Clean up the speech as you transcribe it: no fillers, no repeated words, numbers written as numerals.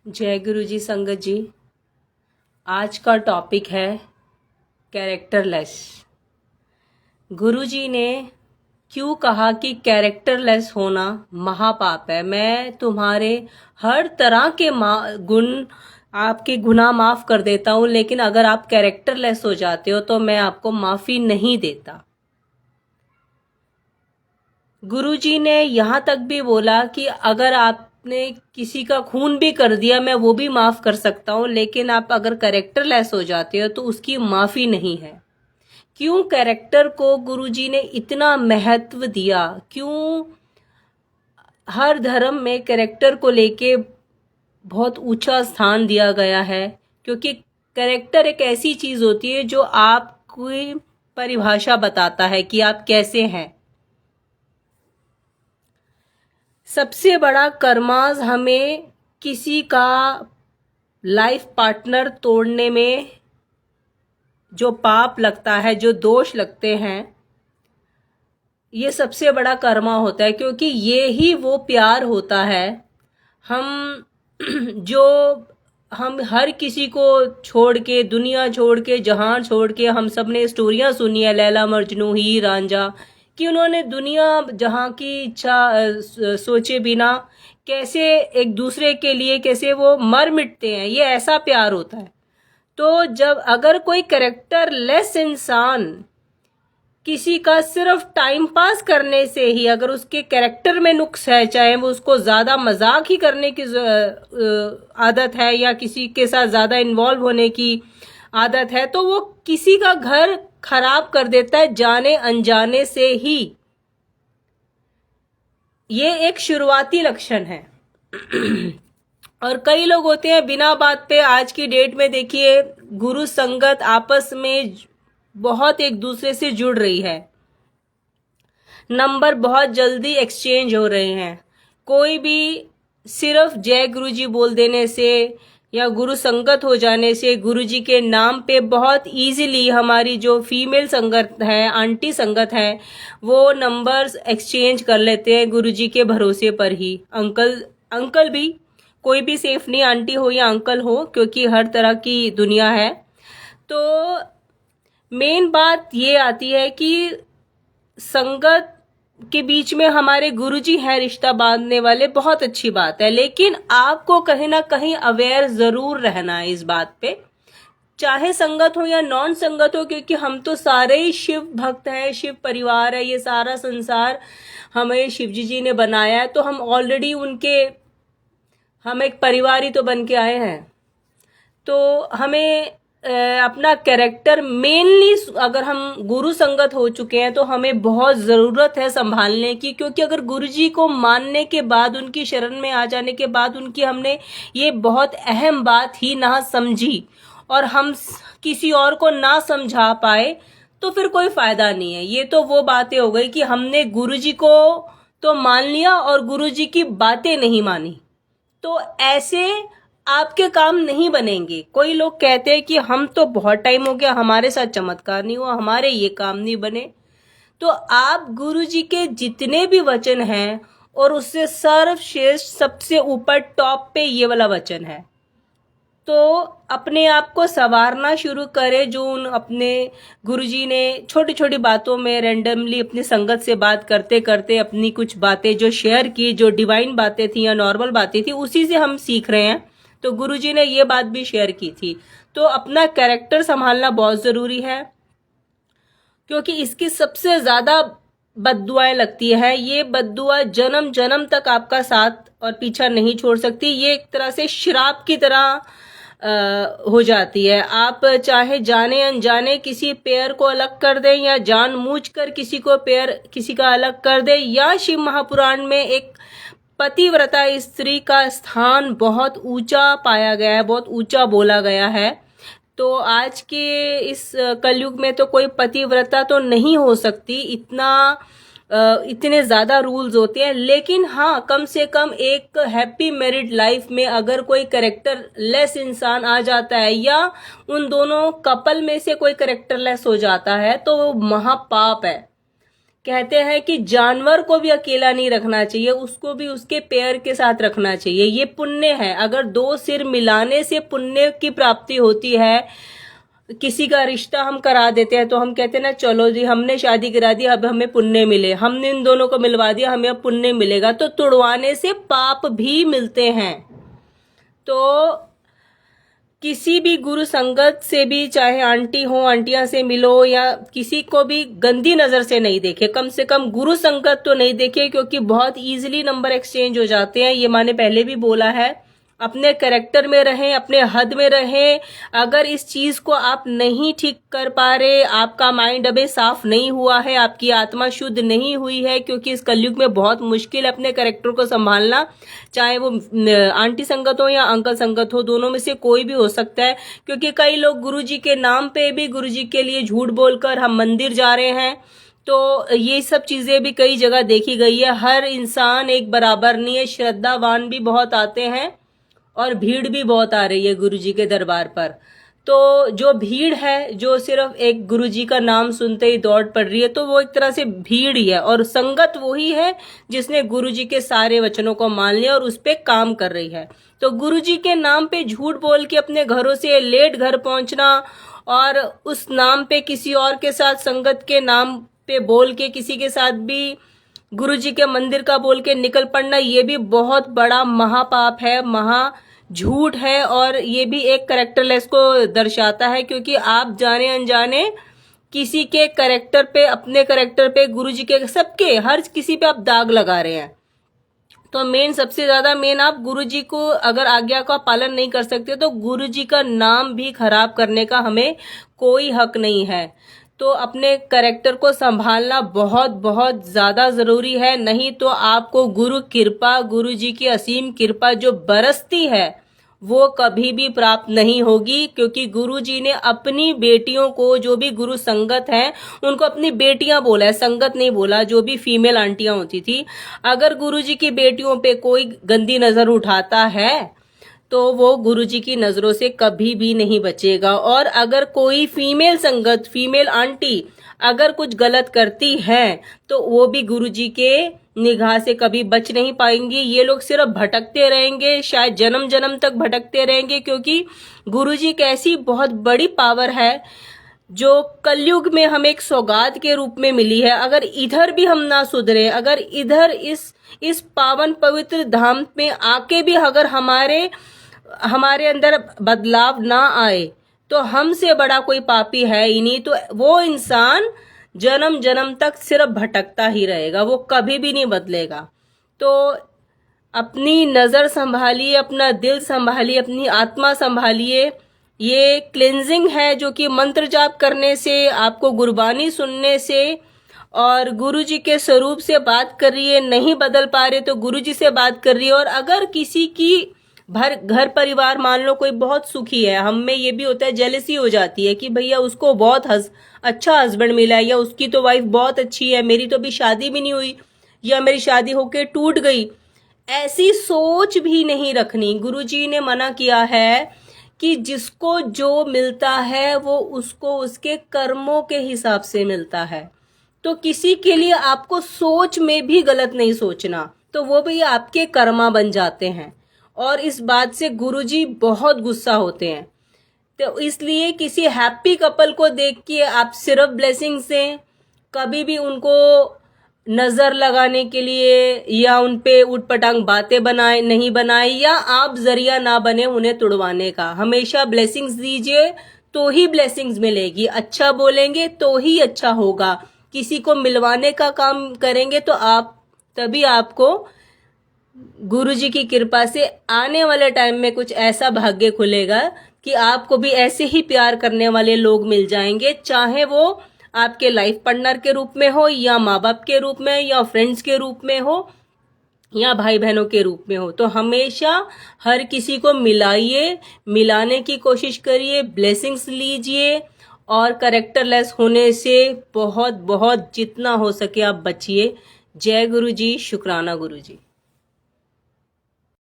जय गुरु जी संगत जी। आज का टॉपिक है कैरेक्टरलेस। गुरु जी ने क्यों कहा कि कैरेक्टरलेस होना महापाप है। मैं तुम्हारे हर तरह के गुण आपके गुनाह माफ कर देता हूं, लेकिन अगर आप कैरेक्टरलेस हो जाते हो तो मैं आपको माफी नहीं देता। गुरुजी ने यहाँ तक भी बोला कि अगर आपने किसी का खून भी कर दिया मैं वो भी माफ कर सकता हूँ, लेकिन आप अगर कैरेक्टरलेस हो जाते हो तो उसकी माफी नहीं है। क्यों कैरेक्टर को गुरुजी ने इतना महत्व दिया? क्यों हर धर्म में कैरेक्टर को लेके बहुत ऊंचा स्थान दिया गया है? क्योंकि कैरेक्टर एक ऐसी चीज होती है जो आपकी परिभाषा बताता है कि आप कैसे हैं। सबसे बड़ा कर्माज हमें किसी का लाइफ पार्टनर तोड़ने में जो पाप लगता है, जो दोष लगते हैं, ये सबसे बड़ा कर्मा होता है। क्योंकि ये ही वो प्यार होता है हम जो हम हर किसी को छोड़ के, दुनिया छोड़ के, जहान छोड़ के, हम सब ने स्टोरियां सुनी है लैला मजनू हीर रांझा, कि उन्होंने दुनिया जहां की इच्छा सोचे बिना कैसे एक दूसरे के लिए कैसे वो मर मिटते हैं। ये ऐसा प्यार होता है। तो जब अगर कोई कैरेक्टर लेस इंसान किसी का सिर्फ टाइम पास करने से ही अगर उसके कैरेक्टर में नुक्स है, चाहे वो उसको ज्यादा मजाक ही करने की आदत है या किसी के साथ ज्यादा इन्वॉल्व होने की आदत है, तो वो किसी का घर खराब कर देता है जाने अनजाने से ही। ये एक शुरुआती लक्षण है। और कई लोग होते हैं बिना बात पे, आज की डेट में देखिए गुरु संगत आपस में बहुत एक दूसरे से जुड़ रही है, नंबर बहुत जल्दी एक्सचेंज हो रहे हैं। कोई भी सिर्फ जय गुरु जी बोल देने से या गुरु संगत हो जाने से गुरु जी के नाम पे बहुत इजीली हमारी जो फीमेल संगत है, आंटी संगत है, वो नंबर्स एक्सचेंज कर लेते हैं गुरु जी के भरोसे पर ही। अंकल भी, कोई भी सेफ नहीं, आंटी हो या अंकल हो, क्योंकि हर तरह की दुनिया है। तो मेन बात ये आती है कि संगत के बीच में हमारे गुरुजी हैं रिश्ता बांधने वाले, बहुत अच्छी बात है, लेकिन आपको कहीं ना कहीं अवेयर जरूर रहना है इस बात पे, चाहे संगत हो या नॉन संगत हो, क्योंकि हम तो सारे ही शिव भक्त हैं, शिव परिवार है, ये सारा संसार हमें शिवजी जी ने बनाया है, तो हम ऑलरेडी उनके, हम एक परिवार ही तो बन के आए हैं। तो हमें अपना कैरेक्टर मेनली, अगर हम गुरु संगत हो चुके हैं तो हमें बहुत जरूरत है संभालने की, क्योंकि अगर गुरु जी को मानने के बाद, उनकी शरण में आ जाने के बाद, उनकी हमने ये बहुत अहम बात ही ना समझी और हम किसी और को ना समझा पाए तो फिर कोई फायदा नहीं है। ये तो वो बातें हो गई कि हमने गुरु जी को तो मान लिया और गुरु जी की बातें नहीं मानी, तो ऐसे आपके काम नहीं बनेंगे। कोई लोग कहते हैं कि हम तो बहुत टाइम हो गया, हमारे साथ चमत्कार नहीं हुआ, हमारे ये काम नहीं बने। तो आप गुरु जी के जितने भी वचन हैं, और उससे सर्वश्रेष्ठ सबसे ऊपर टॉप पे ये वाला वचन है, तो अपने आप को संवारना शुरू करें। जो उन अपने गुरुजी ने छोटी छोटी बातों में रैंडमली अपनी संगत से बात करते करते अपनी कुछ बातें जो शेयर की, जो डिवाइन बातें थी या नॉर्मल बातें थी, उसी से हम सीख रहे हैं। तो गुरुजी ने ये बात भी शेयर की थी। तो अपना कैरेक्टर संभालना बहुत जरूरी है, क्योंकि इसकी सबसे ज्यादा बद्दुआएं लगती है। ये बद्दुआ जन्म जन्म तक आपका साथ और पीछा नहीं छोड़ सकती। ये एक तरह से श्राप की तरह हो जाती है। आप चाहे जाने अनजाने किसी पेयर को अलग कर दें या जानबूझकर किसी को पेयर किसी का अलग कर दें, या शिव महापुराण में एक पतिव्रता स्त्री का स्थान बहुत ऊंचा पाया गया है, बहुत ऊंचा बोला गया है। तो आज के इस कलयुग में तो कोई पतिव्रता तो नहीं हो सकती, इतने ज्यादा रूल्स होते हैं। लेकिन हाँ, कम से कम एक हैप्पी मैरिड लाइफ में अगर कोई कैरेक्टर लेस इंसान आ जाता है या उन दोनों कपल में से कोई कैरेक्टर लेस हो जाता है तो वो महापाप है। कहते हैं कि जानवर को भी अकेला नहीं रखना चाहिए, उसको भी उसके पैर के साथ रखना चाहिए। ये पुण्य है। अगर दो सिर मिलाने से पुण्य की प्राप्ति होती है। किसी का रिश्ता हम करा देते हैं तो हम कहते हैं ना, चलो जी हमने शादी करा दी, अब हमें पुण्य मिले, हमने इन दोनों को मिलवा दिया, हमें अब पुण्य मिलेगा। तो तुड़वाने से पाप भी मिलते हैं। तो किसी भी गुरु संगत से भी, चाहे आंटी हो, आंटियां से मिलो, या किसी को भी गंदी नजर से नहीं देखे। कम से कम गुरु संगत तो नहीं देखे, क्योंकि बहुत इजीली नंबर एक्सचेंज हो जाते हैं। ये मैंने पहले भी बोला है। अपने कैरेक्टर में रहें, अपने हद में रहें। अगर इस चीज को आप नहीं ठीक कर पा रहे, आपका माइंड अभी साफ नहीं हुआ है, आपकी आत्मा शुद्ध नहीं हुई है, क्योंकि इस कलयुग में बहुत मुश्किल है अपने कैरेक्टर को संभालना। चाहे वो आंटी संगत हो या अंकल संगत हो, दोनों में से कोई भी हो सकता है। क्योंकि कई लोग गुरुजी के नाम पे भी, गुरुजी के लिए झूठ बोलकर हम मंदिर जा रहे हैं। तो ये सब चीजें भी कई जगह देखी गई है। हर इंसान एक बराबर नहीं है। श्रद्धावान भी बहुत आते हैं और भीड़ भी बहुत आ रही है गुरुजी के दरबार पर। तो जो भीड़ है, जो सिर्फ एक गुरुजी का नाम सुनते ही दौड़ पड़ रही है, तो वो एक तरह से भीड़ ही है। और संगत वही है जिसने गुरुजी के सारे वचनों को मान लिया और उस पे काम कर रही है। तो गुरुजी के नाम पे झूठ बोल के अपने घरों से लेट घर पहुंचना, और उस नाम पे किसी और के साथ, संगत के नाम पे बोल के किसी के साथ भी गुरुजी के मंदिर का बोल के निकल पड़ना, ये भी बहुत बड़ा महापाप है, महा झूठ है। और ये भी एक कैरेक्टरलेस को दर्शाता है, क्योंकि आप जाने अनजाने किसी के कैरेक्टर पे, अपने कैरेक्टर पे, गुरुजी के, सबके, हर किसी पे आप दाग लगा रहे हैं। तो सबसे ज्यादा आप गुरुजी को अगर आज्ञा का पालन नहीं कर सकते, तो गुरुजी का नाम भी खराब करने का हमें कोई हक नहीं है। तो अपने कैरेक्टर को संभालना बहुत बहुत ज्यादा जरूरी है। नहीं तो आपको गुरु कृपा, गुरु जी की असीम कृपा जो बरसती है, वो कभी भी प्राप्त नहीं होगी। क्योंकि गुरु जी ने अपनी बेटियों को, जो भी गुरु संगत हैं, उनको अपनी बेटियां बोला है, संगत नहीं बोला। जो भी फीमेल आंटियां होती थी, अगर गुरु जी की बेटियों पे कोई गंदी नजर उठाता है तो वो गुरुजी की नजरों से कभी भी नहीं बचेगा। और अगर कोई फीमेल संगत, फीमेल आंटी अगर कुछ गलत करती है, तो वो भी गुरुजी के निगाह से कभी बच नहीं पाएंगी। ये लोग सिर्फ भटकते रहेंगे, शायद जन्म जन्म तक भटकते रहेंगे। क्योंकि गुरुजी एक ऐसी बहुत बड़ी पावर है जो कलयुग में हमें एक सौगात के रूप में मिली है। अगर इधर भी हम ना सुधरे, अगर इधर इस पावन पवित्र धाम में आके भी अगर हमारे अंदर बदलाव ना आए, तो हमसे बड़ा कोई पापी है ही नहीं। तो वो इंसान जन्म जन्म तक सिर्फ भटकता ही रहेगा, वो कभी भी नहीं बदलेगा। तो अपनी नजर संभालिए, अपना दिल संभालिए, अपनी आत्मा संभालिए। ये क्लिंजिंग है जो कि मंत्र जाप करने से, आपको गुरबानी सुनने से और गुरुजी के स्वरूप से बात कर रही है। नहीं बदल पा रहे तो गुरुजी से बात कर रही है। और अगर किसी की घर परिवार, मान लो कोई बहुत सुखी है, हम में ये भी होता है, जेलसी हो जाती है कि भैया उसको बहुत अच्छा हस्बैंड मिला है, या उसकी तो वाइफ बहुत अच्छी है, मेरी तो अभी शादी भी नहीं हुई, या मेरी शादी होके टूट गई। ऐसी सोच भी नहीं रखनी। गुरुजी ने मना किया है कि जिसको जो मिलता है वो उसको उसके कर्मों के हिसाब से मिलता है। तो किसी के लिए आपको सोच में भी गलत नहीं सोचना, तो वो भी आपके कर्मा बन जाते हैं। और इस बात से गुरुजी बहुत गुस्सा होते हैं। तो इसलिए किसी हैप्पी कपल को देख के आप सिर्फ ब्लेसिंग्स दें। कभी भी उनको नजर लगाने के लिए या उन पे उटपटांग बातें नहीं बनाए, या आप जरिया ना बने उन्हें तुड़वाने का। हमेशा ब्लेसिंग्स दीजिए तो ही ब्लेसिंग्स मिलेगी। अच्छा बोलेंगे तो ही अच्छा होगा। किसी को मिलवाने का काम करेंगे तो तभी आपको गुरुजी की कृपा से आने वाले टाइम में कुछ ऐसा भाग्य खुलेगा कि आपको भी ऐसे ही प्यार करने वाले लोग मिल जाएंगे। चाहे वो आपके लाइफ पार्टनर के रूप में हो, या माँ बाप के रूप में, या फ्रेंड्स के रूप में हो, या भाई बहनों के रूप में हो। तो हमेशा हर किसी को मिलाइए, मिलाने की कोशिश करिए, ब्लेसिंग्स लीजिए। और कैरेक्टरलेस होने से बहुत बहुत जितना हो सके आप बचिए। जय गुरु जी, शुक्राना गुरु जी।